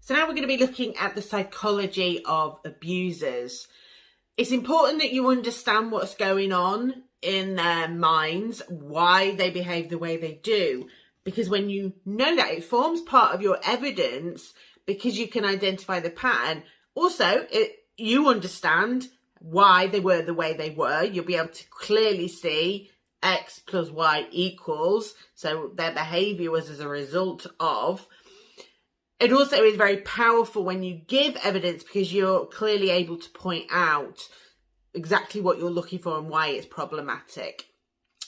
So now we're going to be looking at the psychology of abusers. It's important that you understand what's going on in their minds, why they behave the way they do, because when you know that, it forms part of your evidence because you can identify the pattern. Also, you understand why they were the way they were. You'll be able to clearly see X plus Y equals, so their behaviour was as a result of. It also is very powerful when you give evidence because you're clearly able to point out exactly what you're looking for and why it's problematic.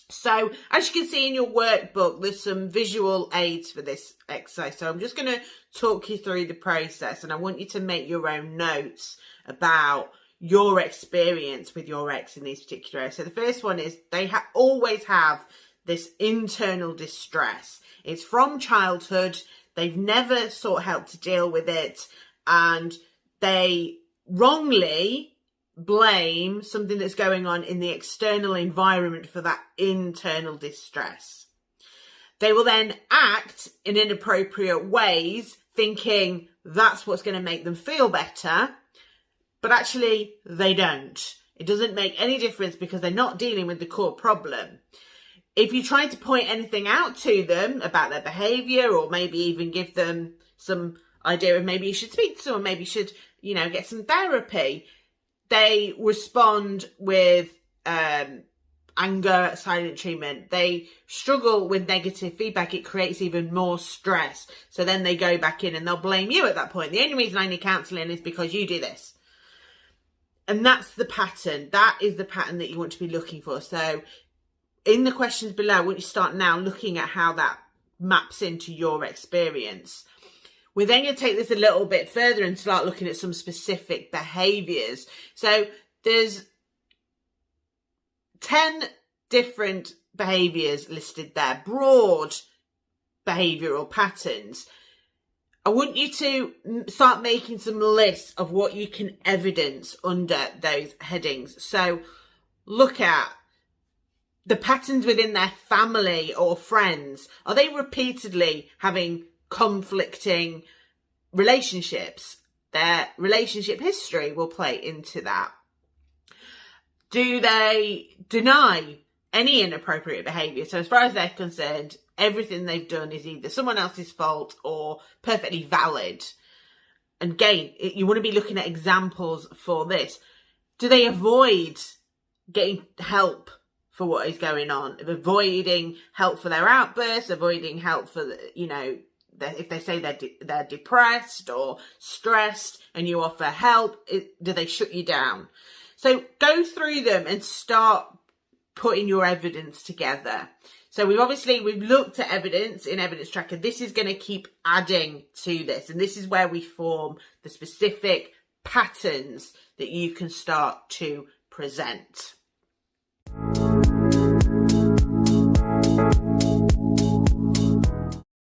So as you can see in your workbook, there's some visual aids for this exercise. So I'm just going to talk you through the process, and I want you to make your own notes about your experience with your ex in these particular areas. So the first one is they always have this internal distress. It's from childhood. They've never sought help to deal with it, and they wrongly blame something that's going on in the external environment for that internal distress. They will then act in inappropriate ways, thinking that's what's going to make them feel better, but actually they don't. It doesn't make any difference because they're not dealing with the core problem. If you try to point anything out to them about their behaviour, or maybe even give them some idea of maybe you should speak to someone, maybe you should, get some therapy, they respond with anger, silent treatment. They struggle with negative feedback. It creates even more stress. So then they go back in and they'll blame you at that point. The only reason I need counselling is because you do this. And that's the pattern. That is the pattern that you want to be looking for. So in the questions below, I want you to start now looking at how that maps into your experience. We're then going to take this a little bit further and start looking at some specific behaviours. So there's 10 different behaviours listed there, broad behavioural patterns. I want you to start making some lists of what you can evidence under those headings. So look at the patterns within their family or friends. Are they repeatedly having conflicting relationships? Their relationship history will play into that. Do they deny any inappropriate behaviour? So as far as they're concerned, everything they've done is either someone else's fault or perfectly valid. And again, you want to be looking at examples for this. Do they avoid getting help for what is going on, avoiding help for their outbursts, avoiding help for, if they say they're depressed or stressed and you offer help, do they shut you down? So go through them and start putting your evidence together. So we've looked at evidence in Evidence Tracker. This is going to keep adding to this, and this is where we form the specific patterns that you can start to present.